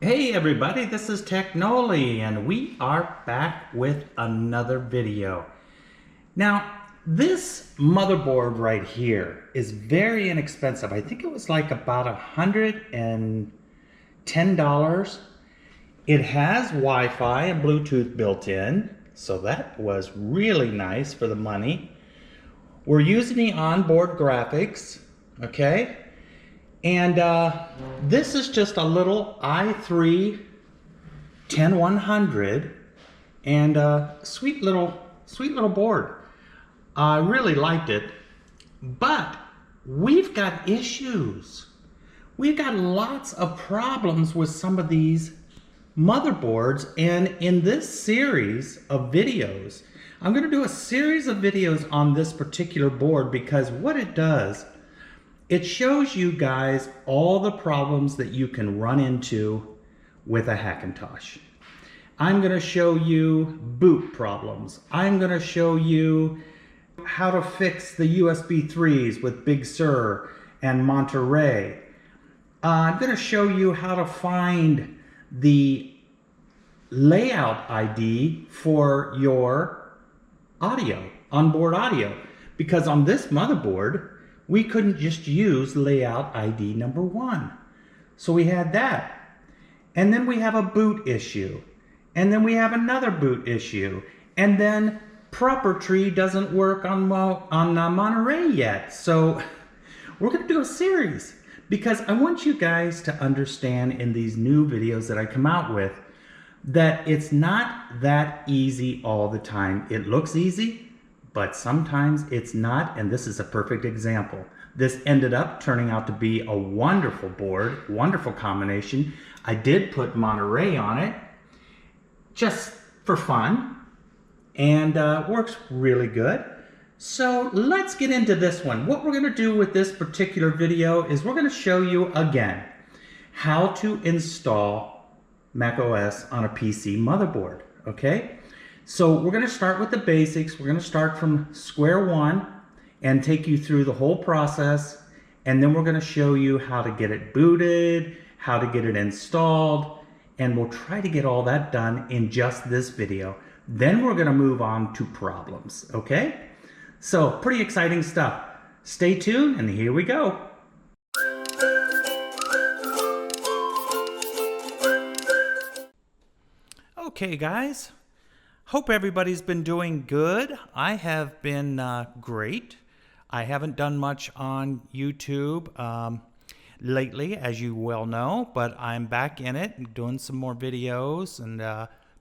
Hey everybody, this is TechNolli and we are back with another video. Now, this motherboard right here is very inexpensive. I think it was like about $110. It has Wi-Fi and Bluetooth built in, so that was really nice for the money. We're using the onboard graphics, okay? And this is just a little i3 10100 and sweet little board. I really liked it, but we've got issues. We've got lots of problems with some of these motherboards, and in this series of videos, I'm going to do a series of videos on this particular board because what it does, it shows you guys all the problems that you can run into with a Hackintosh. I'm going to show you boot problems. I'm going to show you how to fix the USB 3s with Big Sur and Monterey. I'm going to show you how to find the layout ID for your audio, onboard audio, because on this motherboard, we couldn't just use layout ID number 1. So we had that. And then we have a boot issue. And then we have another boot issue. And then proper tree doesn't work on Monterey yet. So we're going to do a series because I want you guys to understand in these new videos that I come out with that it's not that easy all the time. It looks easy, but sometimes it's not, and this is a perfect example. This ended up turning out to be a wonderful board, wonderful combination. I did put Monterey on it, just for fun, and works really good. So let's get into this one. What we're gonna do with this particular video is we're gonna show you again how to install macOS on a PC motherboard, okay? So we're going to start with the basics. We're going to start from square one and take you through the whole process. And then we're going to show you how to get it booted, how to get it installed, and we'll try to get all that done in just this video. Then we're going to move on to problems, okay? So pretty exciting stuff. Stay tuned and here we go. Okay, guys. Hope everybody's been doing good. I have been great. I haven't done much on YouTube lately, as you well know, but I'm back in it, doing some more videos and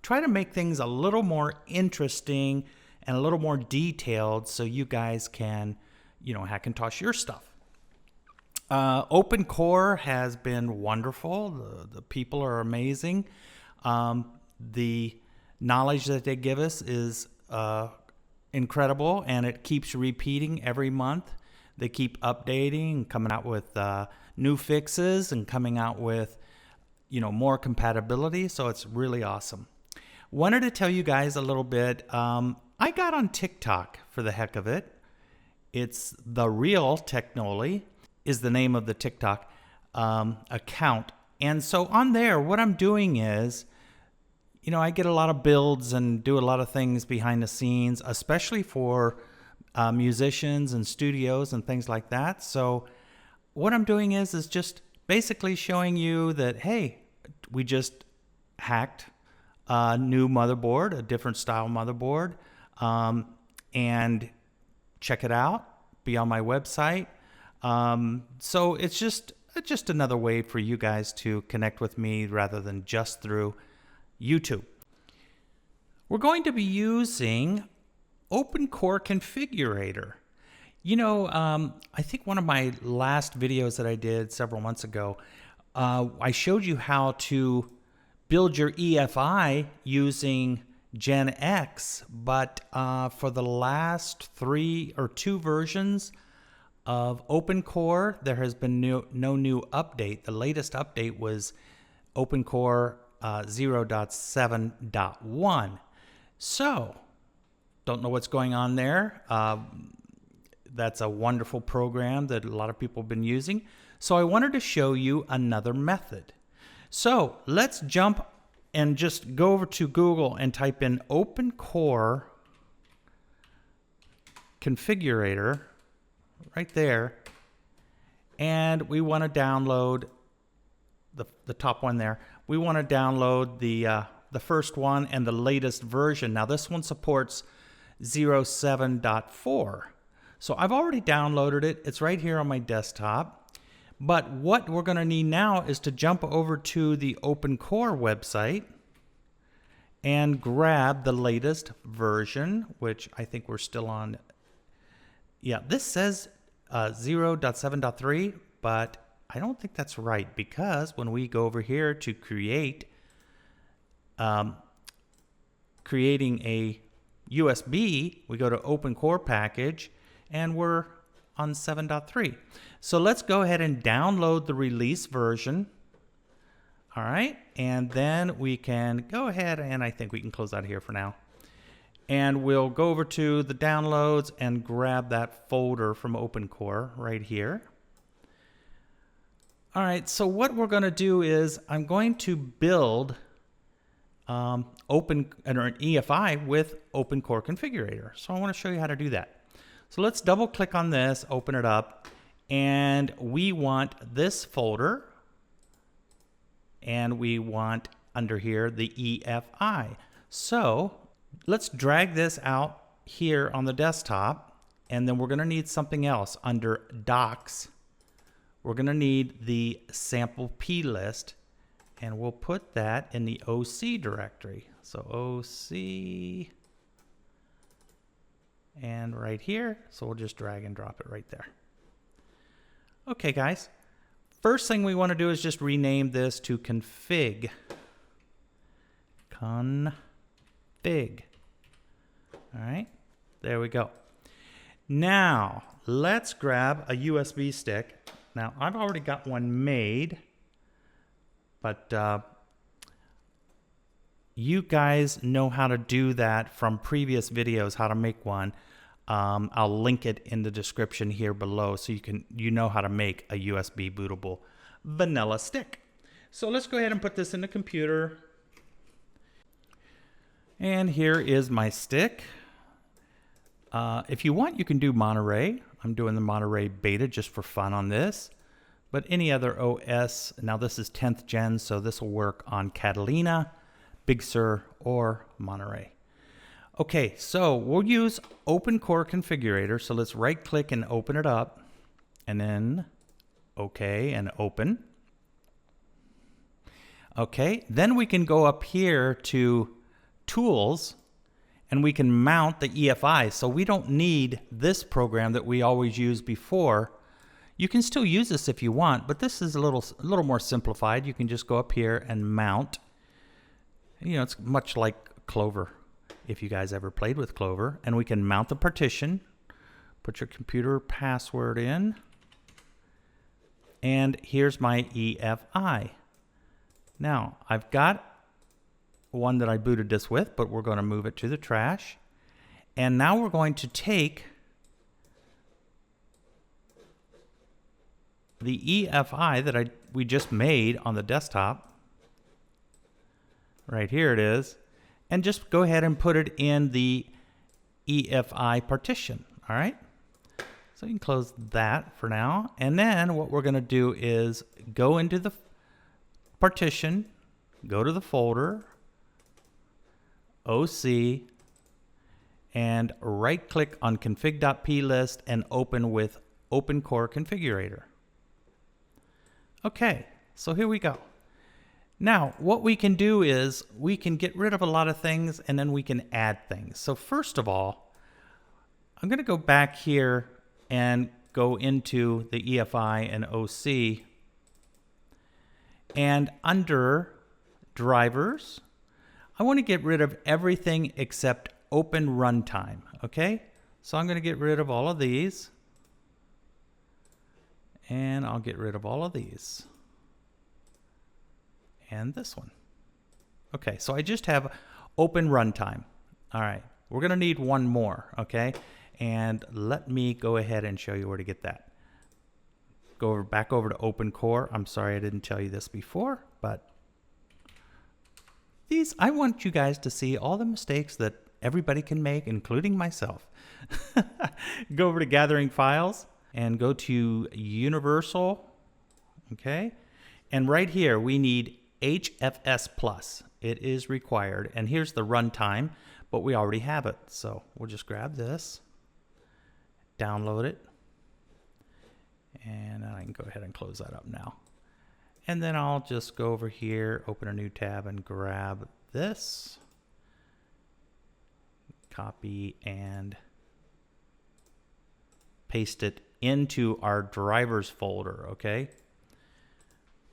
try to make things a little more interesting and a little more detailed so you guys can, Hackintosh your stuff. OpenCore has been wonderful. The people are amazing. The knowledge that they give us is incredible, and it keeps repeating every month. They keep updating, coming out with new fixes and coming out with more compatibility, so it's really awesome. Wanted to tell you guys a little bit. I got on TikTok for the heck of it. It's The Real TechNolli is the name of the TikTok account, and so on there what I'm doing is I get a lot of builds and do a lot of things behind the scenes, especially for musicians and studios and things like that. So what I'm doing is just basically showing you that, hey, we just hacked a new motherboard, a different style motherboard, and check it out, be on my website. So it's just another way for you guys to connect with me rather than just through YouTube. We're going to be using OpenCore Configurator. I think one of my last videos that I did several months ago, I showed you how to build your EFI using Gen X, but for the last 3 or 2 versions of OpenCore, there has been no new update. The latest update was OpenCore 0.7.1. So, don't know what's going on there. That's a wonderful program that a lot of people have been using. So I wanted to show you another method. So let's jump and just go over to Google and type in OpenCore configurator right there. And we want to download the top one there. We want to download the first one and the latest version. Now this one supports 07.4. So I've already downloaded it. It's right here on my desktop. But what we're going to need now is to jump over to the OpenCore website and grab the latest version, which I think we're still on. Yeah, this says 0.7.3, but I don't think that's right, because when we go over here to creating a USB, we go to OpenCore package and we're on 7.3. So let's go ahead and download the release version. All right, and then we can go ahead, and I think we can close out here for now. And we'll go over to the downloads and grab that folder from OpenCore right here. All right, so what we're going to do is I'm going to build an EFI with OpenCore configurator. So I want to show you how to do that. So let's double click on this, open it up, and we want this folder, and we want under here the EFI. So let's drag this out here on the desktop, and then we're going to need something else under docs. We're going to need the sample plist, and we'll put that in the OC directory. So OC, and right here. So we'll just drag and drop it right there. Okay, guys. First thing we want to do is just rename this to config. Config. All right, there we go. Now, let's grab a USB stick. Now, I've already got one made, but you guys know how to do that from previous videos, how to make one. I'll link it in the description here below so you know how to make a USB bootable vanilla stick. So let's go ahead and put this in the computer. And here is my stick. If you want, you can do Monterey. I'm doing the Monterey beta just for fun on this. But any other OS, now this is 10th gen, so this will work on Catalina, Big Sur, or Monterey. Okay, so we'll use OpenCore configurator. So let's right click and open it up, and then OK and open. Okay, then we can go up here to Tools, and we can mount the EFI. So we don't need this program that we always used before. You can still use this if you want, but this is a little more simplified. You can just go up here and mount. You know, it's much like Clover, if you guys ever played with Clover. And we can mount the partition, put your computer password in, and here's my EFI. Now, I've got one that I booted this with, but we're going to move it to the trash. And now we're going to take the EFI that we just made on the desktop. Right here it is. And just go ahead and put it in the EFI partition. All right. So you can close that for now. And then what we're going to do is go into the partition, go to the folder, OC, and right click on config.plist and open with OpenCore configurator. Okay, so here we go. Now, what we can do is we can get rid of a lot of things, and then we can add things. So first of all, I'm going to go back here and go into the EFI and OC. And under drivers, I want to get rid of everything except open runtime. Okay, so I'm going to get rid of all of these. And I'll get rid of all of these. And this one. Okay, so I just have open runtime. All right, we're going to need one more, okay? And let me go ahead and show you where to get that. Go back over to OpenCore. I'm sorry I didn't tell you this before, but I want you guys to see all the mistakes that everybody can make, including myself. Go over to Gathering Files and go to Universal, okay? And right here, we need HFS Plus. It is required. And here's the runtime, but we already have it. So we'll just grab this, download it, and I can go ahead and close that up now. And then I'll just go over here, open a new tab, and grab this, copy and paste it into our drivers folder, okay?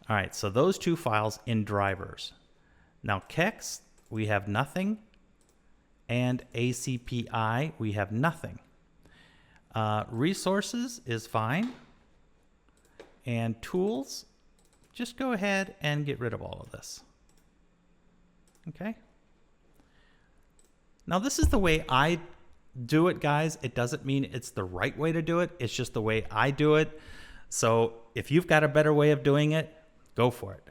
All right, so those two files in drivers. Now kexts, we have nothing, and ACPI, we have nothing. Resources is fine, and tools, just go ahead and get rid of all of this. Okay? Now this is the way I do it, guys. It doesn't mean it's the right way to do it. It's just the way I do it. So if you've got a better way of doing it, go for it.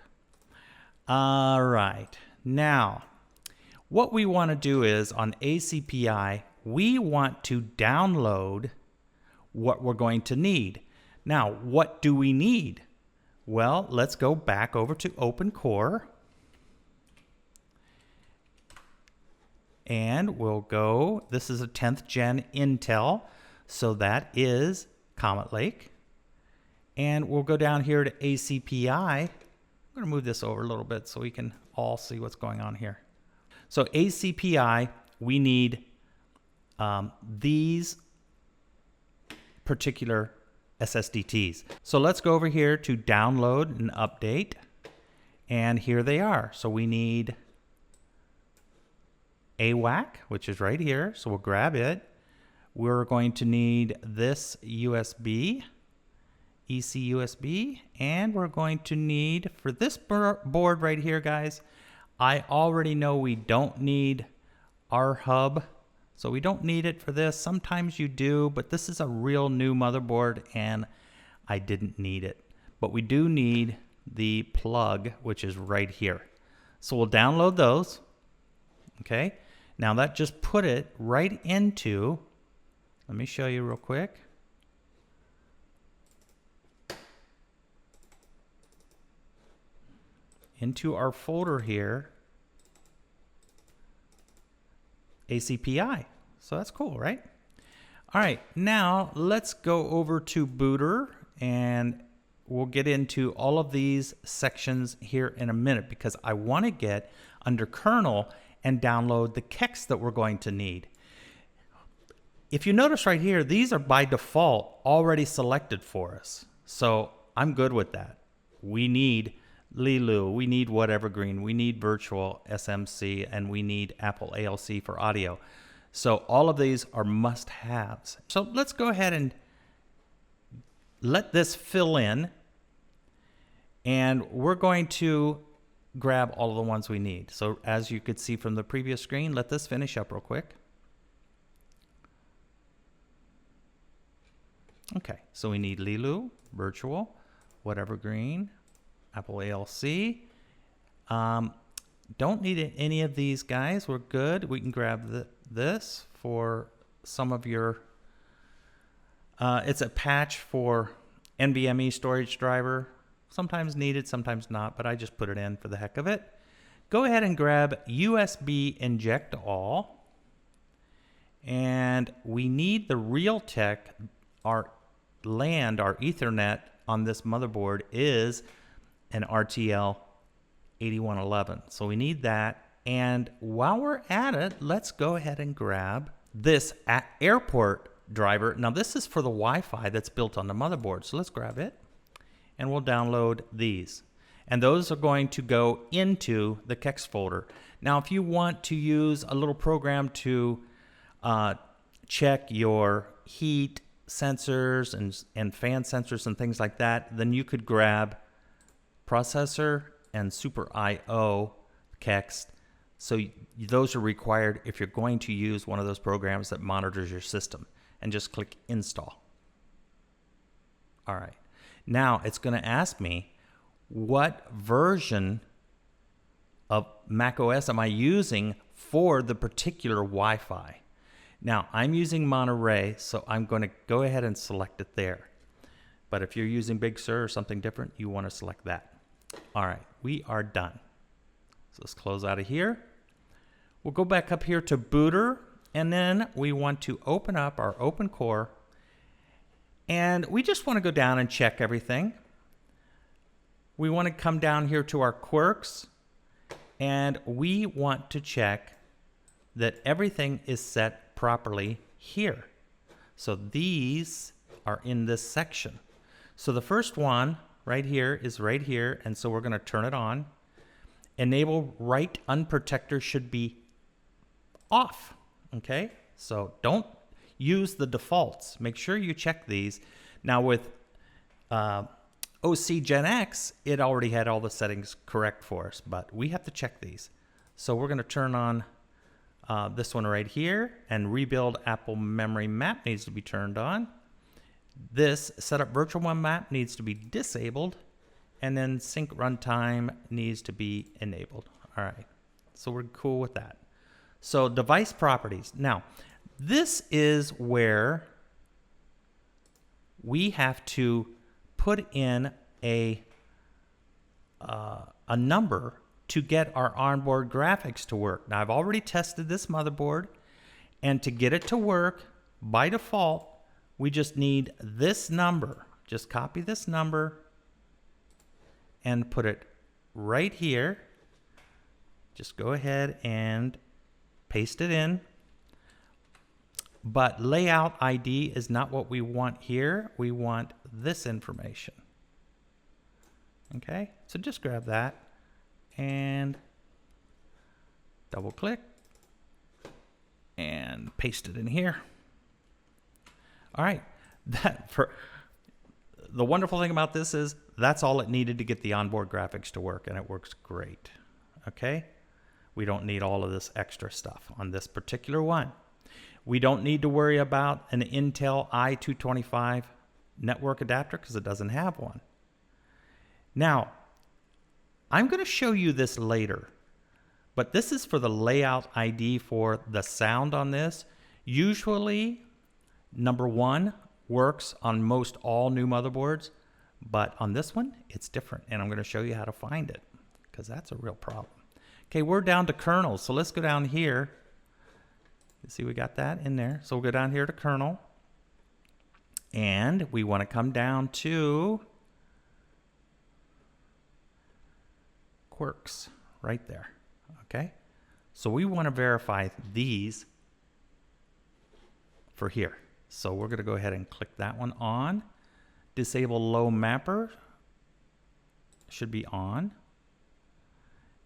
All right. Now, what we want to do is on ACPI, we want to download what we're going to need. Now, what do we need? Well, let's go back over to OpenCore. And we'll go, this is a 10th gen Intel, so that is Comet Lake. And we'll go down here to ACPI. I'm going to move this over a little bit so we can all see what's going on here. So ACPI, we need these particular SSDTs. So let's go over here to download and update. And here they are. So we need AWAC, which is right here. So we'll grab it. We're going to need this USB, ECUSB, and we're going to need, for this board right here, guys, I already know we don't need our hub. So we don't need it for this. Sometimes you do, but this is a real new motherboard and I didn't need it. But we do need the plug, which is right here. So we'll download those. Okay. Now that just put it right into, let me show you real quick. Into our folder here, ACPI. So that's cool, right? All right, now let's go over to Booter and we'll get into all of these sections here in a minute because I want to get under kernel and download the kexts that we're going to need. If you notice right here, these are by default already selected for us. So I'm good with that. We need Lilu, we need Whatevergreen, we need Virtual SMC, and we need Apple ALC for audio. So all of these are must-haves. So let's go ahead and let this fill in, and we're going to grab all of the ones we need. So as you could see from the previous screen, let this finish up real quick. Okay, so we need Lilu, Virtual, Whatevergreen, Apple ALC. Don't need any of these guys. We're good. We can grab this for some of your, it's a patch for NVMe storage driver. Sometimes needed, sometimes not, but I just put it in for the heck of it. Go ahead and grab USB inject all. And we need the Realtek, our LAN, our Ethernet on this motherboard is an RTL 8111. So we need that. And while we're at it, let's go ahead and grab this airport driver. Now this is for the Wi-Fi that's built on the motherboard. So let's grab it and we'll download these. And those are going to go into the kext folder. Now if you want to use a little program to check your heat sensors and fan sensors and things like that, then you could grab processor and super IO kext. So those are required if you're going to use one of those programs that monitors your system, and just click install. All right. Now it's going to ask me what version of macOS am I using for the particular Wi-Fi. Now, I'm using Monterey, so I'm going to go ahead and select it there. But if you're using Big Sur or something different, you want to select that. All right, we are done. So let's close out of here. We'll go back up here to Booter, and then we want to open up our OpenCore, and we just want to go down and check everything. We want to come down here to our quirks, and we want to check that everything is set properly here. So these are in this section. So the first one right here is right here, and so we're going to turn it on. Enable write unprotector should be off. Okay, so don't use the defaults. Make sure you check these. Now with OC Gen X, it already had all the settings correct for us, but we have to check these. So we're going to turn on this one right here, and rebuild Apple memory map needs to be turned on. This setup virtual one map needs to be disabled, and then sync runtime needs to be enabled. All right, so we're cool with that. So device properties. Now, this is where we have to put in a number to get our onboard graphics to work. Now, I've already tested this motherboard, and to get it to work, by default, we just need this number. Just copy this number and put it right here. Just go ahead and paste it in. But layout ID is not what we want here. We want this information. Okay, so just grab that and double click and paste it in here. All right, the wonderful thing about this is that's all it needed to get the onboard graphics to work, and it works great. Okay, we don't need all of this extra stuff on this particular one. We don't need to worry about an Intel i225 network adapter because it doesn't have one. Now, I'm going to show you this later, but this is for the layout ID for the sound on this. Usually, number 1 works on most all new motherboards, but on this one, it's different, and I'm going to show you how to find it because that's a real problem. Okay, we're down to kernels, so let's go down here. You see we got that in there. So we'll go down here to kernel, and we want to come down to quirks right there. Okay, so we want to verify these for here. So we're going to go ahead and click that one on. Disable low mapper should be on.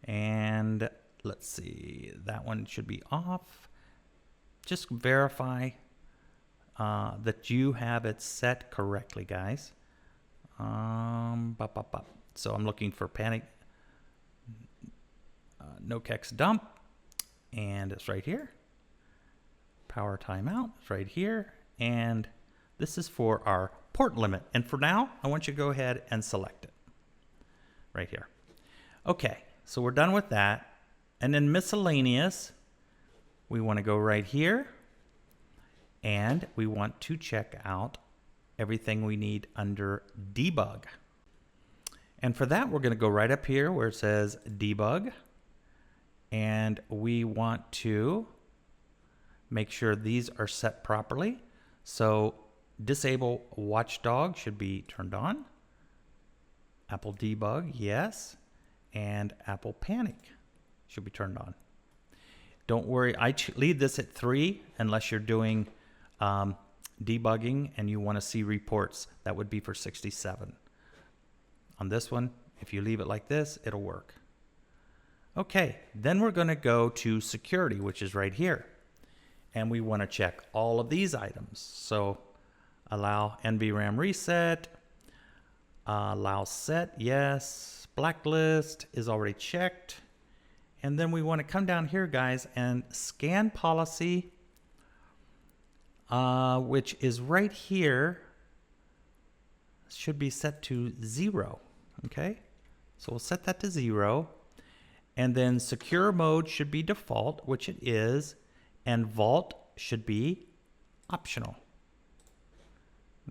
And let's see, that one should be off. Just verify that you have it set correctly, guys. So I'm looking for panic, no kext dump, and it's right here. Power timeout, it's right here. And this is for our port limit. And for now, I want you to go ahead and select it right here. Okay, so we're done with that. And then miscellaneous, we want to go right here, and we want to check out everything we need under debug. And for that, we're going to go right up here where it says debug, and we want to make sure these are set properly. So disable watchdog should be turned on. Apple debug, yes. And Apple panic should be turned on. Don't worry, I leave this at 3 unless you're doing debugging and you want to see reports. That would be for 67. On this one, if you leave it like this, it'll work. Okay, then we're going to go to security, which is right here. And we want to check all of these items. So allow NVRAM reset, allow set, yes. Blacklist is already checked. And then we want to come down here, guys, and scan policy, which is right here, should be set to 0. Okay, so we'll set that to 0. And then secure mode should be default, which it is, and vault should be optional.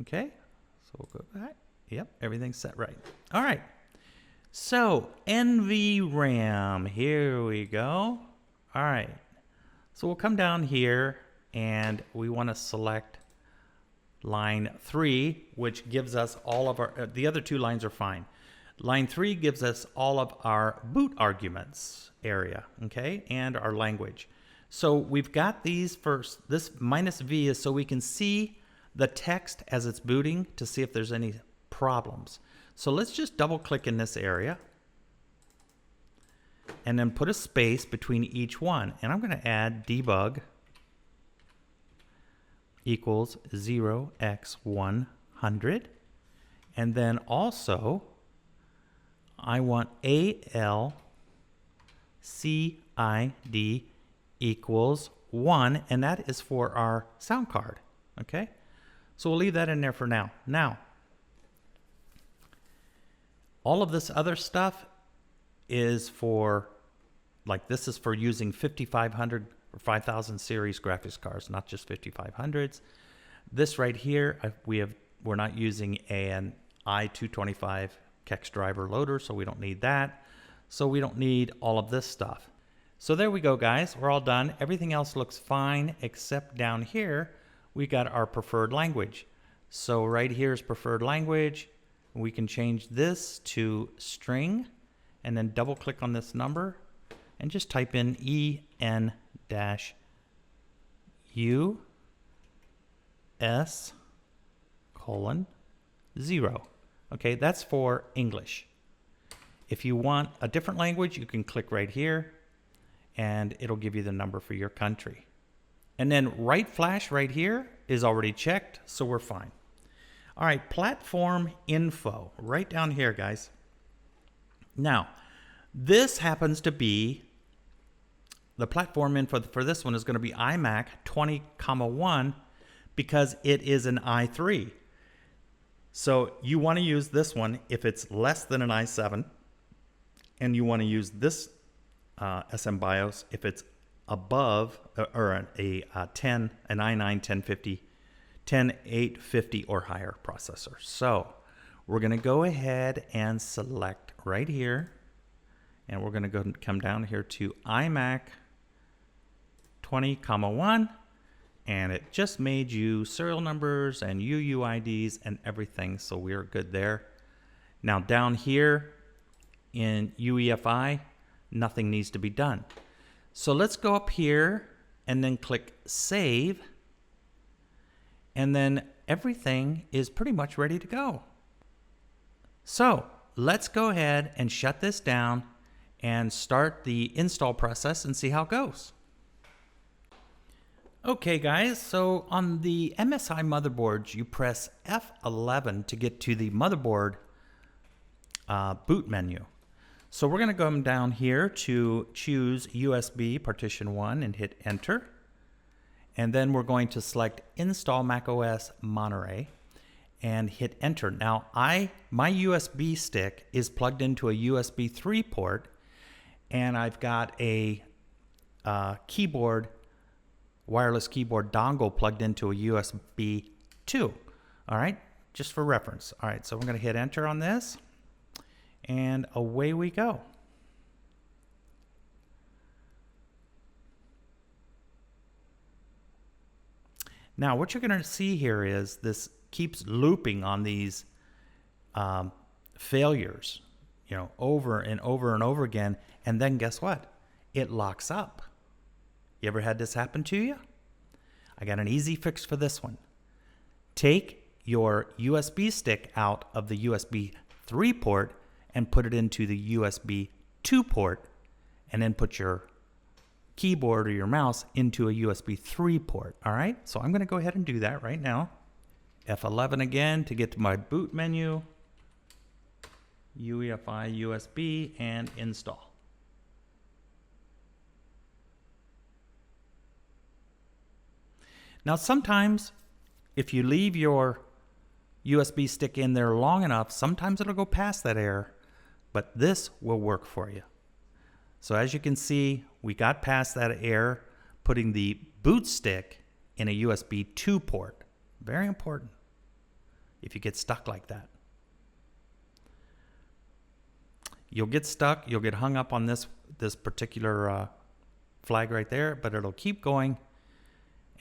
Okay, so we'll go back. Yep, everything's set right. All right, so NVRAM, here we go. All right, so we'll come down here and we want to select line 3, which gives us all of our, the other 2 lines are fine. Line 3 gives us all of our boot arguments area, okay, and our language. So we've got these first. This -V is so we can see the text as it's booting to see if there's any problems. So let's just double click in this area and then put a space between each one. And I'm going to add debug equals 0x100. And then also I want ALCID equals 1, and that is for our sound card. Okay, so we'll leave that in there for now. Now, all of this other stuff is for, like, this is for using 5500 or 5000 series graphics cards, not just 5500s. This right here, we're not using an i225 kext driver loader, so we don't need that. So we don't need all of this stuff. So there we go, guys. We're all done. Everything else looks fine, except down here, we got our preferred language. So right here is preferred language. We can change this to string and then double click on this number and just type in EN-US:0. Okay, that's for English. If you want a different language, you can click right here and it'll give you the number for your country. And then right flash right here is already checked, so we're fine. All right, platform info, right down here, guys. Now, this happens to be, the platform info for this one is going to be iMac 20,1 because it is an i3. So you want to use this one if it's less than an i7, and you want to use this SM BIOS if it's above or an i9 10850 or higher processor. So we're going to go ahead and select right here, and we're going to go and come down here to iMac 20,1, and it just made you serial numbers and UUIDs and everything, so we're good there. Now down here in UEFI, nothing needs to be done. So let's go up here and then click Save, and then everything is pretty much ready to go. So let's go ahead and shut this down and start the install process and see how it goes. Okay guys, so on the MSI motherboards, you press F11 to get to the motherboard boot menu. So we're going to go down here to choose USB partition 1 and hit enter. And then we're going to select install macOS Monterey and hit enter. Now my USB stick is plugged into a USB 3 port, and I've got a wireless keyboard dongle plugged into a USB 2. All right, just for reference. All right, so we're going to hit enter on this, and away we go. Now what you're going to see here is this keeps looping on these failures, you know, over and over and over again, and then guess what? It locks up. You ever had this happen to you? I got an easy fix for this one. Take your USB stick out of the USB 3 port and put it into the USB 2 port, and then put your keyboard or your mouse into a USB 3 port. All right, so I'm going to go ahead and do that right now. F11 again to get to my boot menu, UEFI USB, and install. Now sometimes if you leave your USB stick in there long enough, sometimes it'll go past that error, but this will work for you. So as you can see, we got past that error, putting the boot stick in a USB 2 port. Very important if you get stuck like that. You'll get stuck, you'll get hung up on this particular flag right there, but it'll keep going,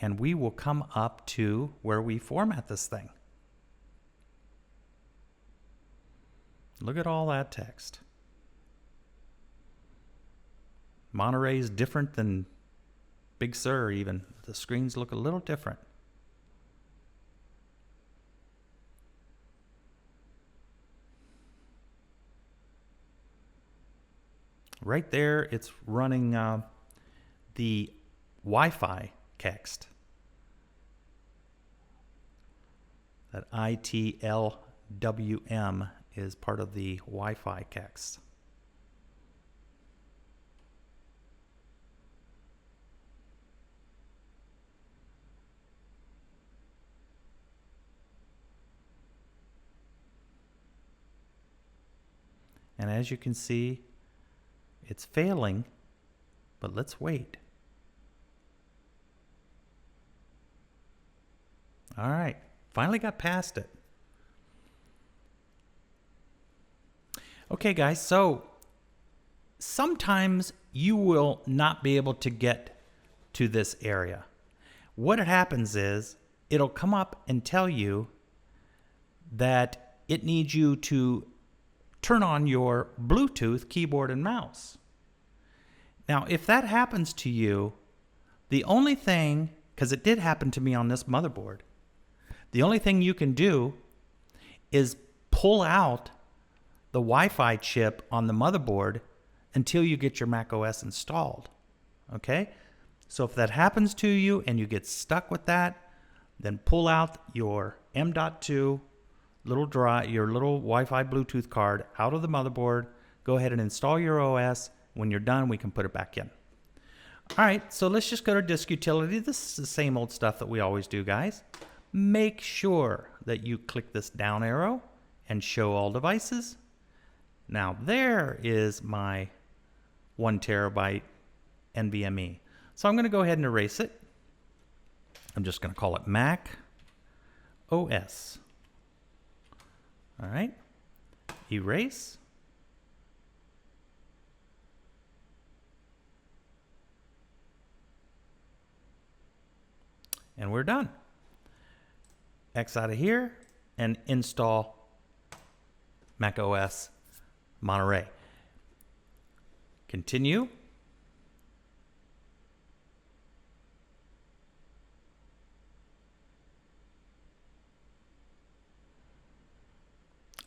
and we will come up to where we format this thing. Look at all that text. Monterey is different than Big Sur even. The screens look a little different. Right there, it's running the Wi-Fi kext. That ITLWM is part of the Wi-Fi kext. And as you can see, it's failing, but let's wait. All right, finally got past it. Okay, guys, so sometimes you will not be able to get to this area. What happens is it'll come up and tell you that it needs you to turn on your Bluetooth keyboard and mouse. Now, if that happens to you, the only thing, because it did happen to me on this motherboard, the only thing you can do is pull out the Wi-Fi chip on the motherboard until you get your macOS installed. Okay? So if that happens to you and you get stuck with that, then pull out your M.2 your little Wi-Fi Bluetooth card out of the motherboard. Go ahead and install your OS. When you're done, we can put it back in. All right, so let's just go to disk utility. This is the same old stuff that we always do, guys. Make sure that you click this down arrow and show all devices. Now there is my 1 terabyte NVMe. So I'm going to go ahead and erase it. I'm just going to call it Mac OS. All right, erase. And we're done. X out of here and install macOS Monterey. Continue.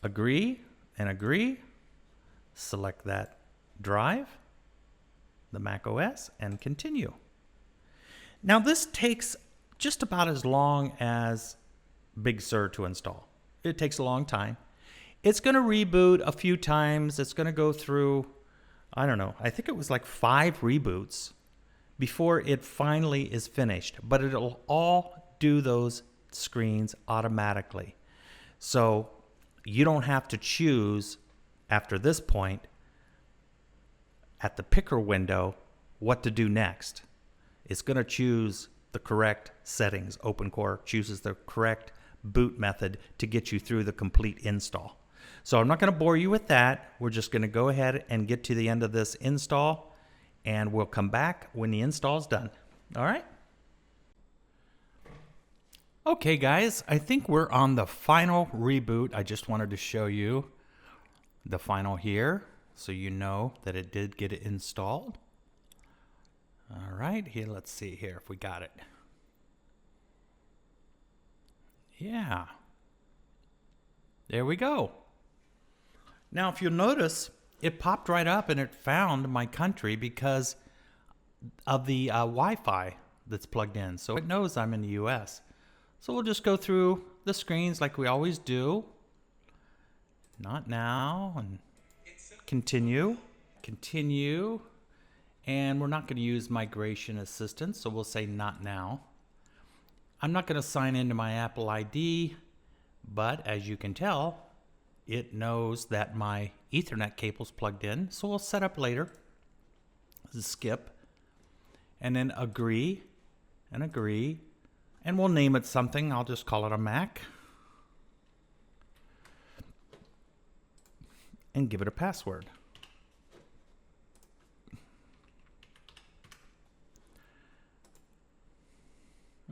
Agree and agree. Select that drive, the macOS, and continue. Now this takes just about as long as Big Sur to install. It takes a long time. It's going to reboot a few times. It's going to go through, I don't know, I think it was like 5 reboots before it finally is finished. But it'll all do those screens automatically. So you don't have to choose after this point at the picker window what to do next. It's going to choose the correct settings. OpenCore chooses the correct boot method to get you through the complete install. So I'm not going to bore you with that. We're just going to go ahead and get to the end of this install, and we'll come back when the install is done. All right? Okay, guys, I think we're on the final reboot. I just wanted to show you the final here so you know that it did get it installed. All right, here, let's see here if we got it. Yeah. There we go. Now, if you'll notice, it popped right up and it found my country because of the Wi-Fi that's plugged in. So it knows I'm in the US. So we'll just go through the screens like we always do. Not now, and continue, continue. And we're not going to use migration assistance, so we'll say not now. I'm not going to sign into my Apple ID, but as you can tell, it knows that my Ethernet cable's plugged in, so we'll set up later. skip, and then agree, and agree, and we'll name it something. I'll just call it a Mac, and give it a password.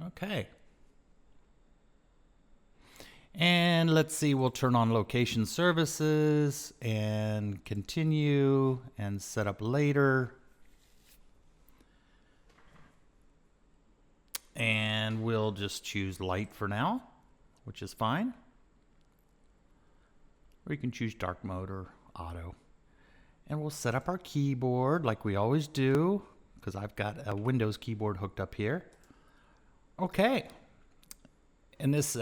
Okay. And let's see, we'll turn on location services and continue and set up later. And we'll just choose light for now, which is fine. Or you can choose dark mode or auto. And we'll set up our keyboard like we always do, because I've got a Windows keyboard hooked up here. Okay. And this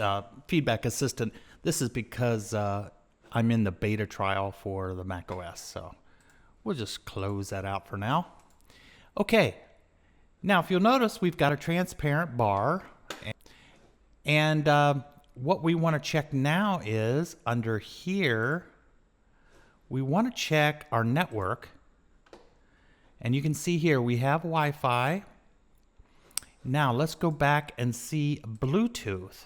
feedback assistant, this is because I'm in the beta trial for the macOS. So we'll just close that out for now. Okay. Now, if you'll notice, we've got a transparent bar. And what we want to check now is under here, we want to check our network. And you can see here we have Wi-Fi. Now let's go back and see Bluetooth.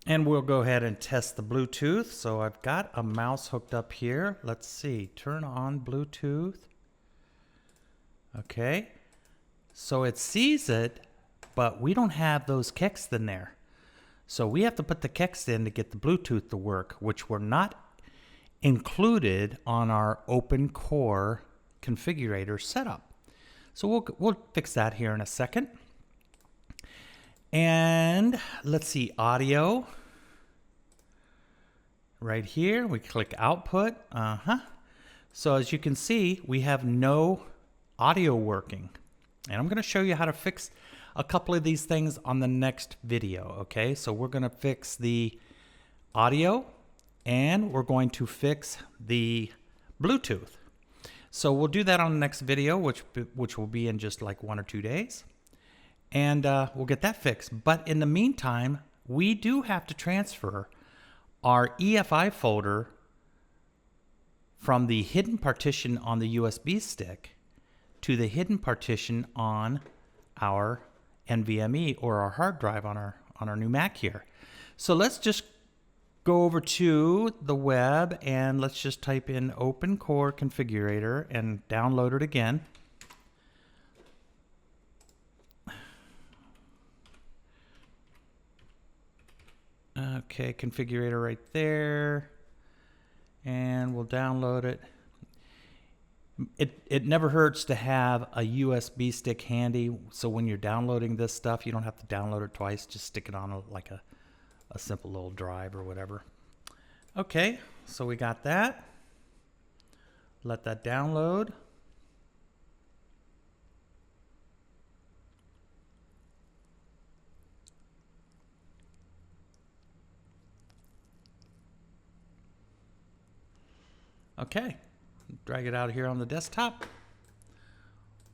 And we'll go ahead and test the Bluetooth. So I've got a mouse hooked up here. Let's see, turn on Bluetooth. Okay, so it sees it, but we don't have those kexts in there. So we have to put the kexts in to get the Bluetooth to work, which were not included on our OpenCore configurator setup. So we'll fix that here in a second. And let's see, audio. Right here, we click output. So as you can see, we have no audio working. And I'm going to show you how to fix a couple of these things on the next video. Okay, so we're going to fix the audio and we're going to fix the Bluetooth. So we'll do that on the next video, which will be in just like 1 or 2 days. And we'll get that fixed. But in the meantime, we do have to transfer our EFI folder from the hidden partition on the USB stick to the hidden partition on our NVMe or our hard drive on our new Mac here. So let's just go over to the web and let's just type in OpenCore configurator and download it again. Okay, configurator right there. And we'll download it. It never hurts to have a USB stick handy, so when you're downloading this stuff, you don't have to download it twice. Just stick it on like a simple little drive or whatever. Okay, so we got that. Let that download. Okay, drag it out here on the desktop.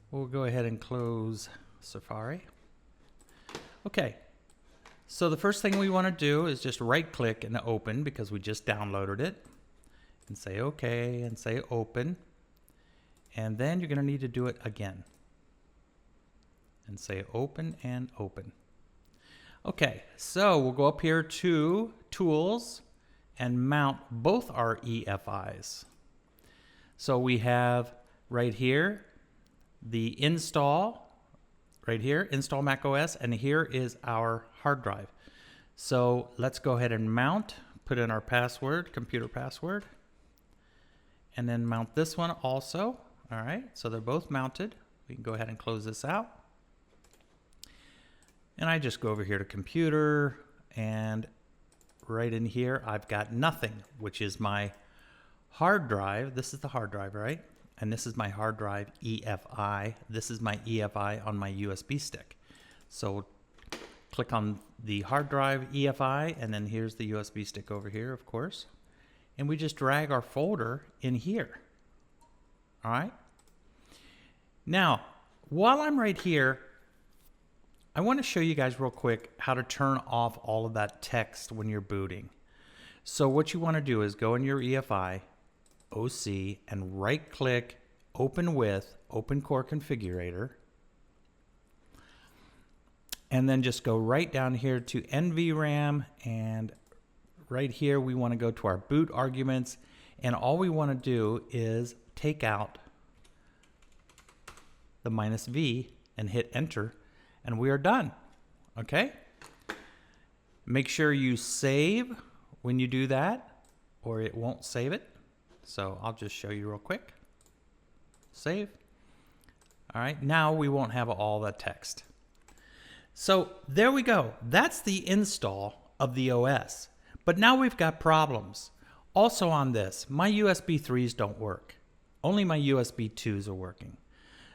We'll go ahead and close Safari. Okay. So the first thing we want to do is just right click and open because we just downloaded it and say okay and say open. And then you're going to need to do it again and say open and open. Okay, so we'll go up here to tools and mount both our EFIs. So we have right here the install. Right here, install macOS, and here is our hard drive. So let's go ahead and mount, put in our password, computer password, and then mount this one also. All right, so they're both mounted. We can go ahead and close this out. And I just go over here to computer, and right in here, I've got nothing, which is my hard drive. This is the hard drive, right? And this is my hard drive EFI. This is my EFI on my USB stick. So click on the hard drive EFI, and then here's the USB stick over here, of course. And we just drag our folder in here. All right. Now, while I'm right here, I want to show you guys real quick how to turn off all of that text when you're booting. So what you want to do is go in your EFI, OC, and right click open with OpenCore configurator, and then just go right down here to NVRAM, and right here we want to go to our boot arguments, and all we want to do is take out the -V and hit enter, and we are done. Okay? Make sure you save when you do that, or it won't save it. So I'll just show you real quick. Save. All right, now we won't have all that text. So there we go. That's the install of the OS. But now we've got problems. Also on this, my USB 3s don't work. Only my USB 2s are working.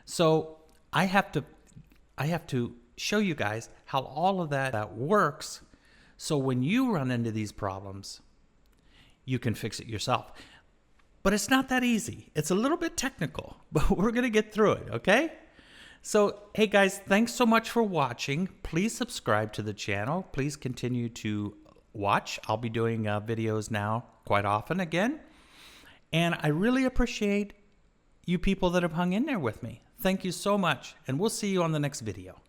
So I have to show you guys how all of that works, so when you run into these problems, you can fix it yourself. But it's not that easy. It's a little bit technical, but we're going to get through it, okay? So, hey guys, thanks so much for watching. Please subscribe to the channel. Please continue to watch. I'll be doing videos now quite often again. And I really appreciate you people that have hung in there with me. Thank you so much, and we'll see you on the next video.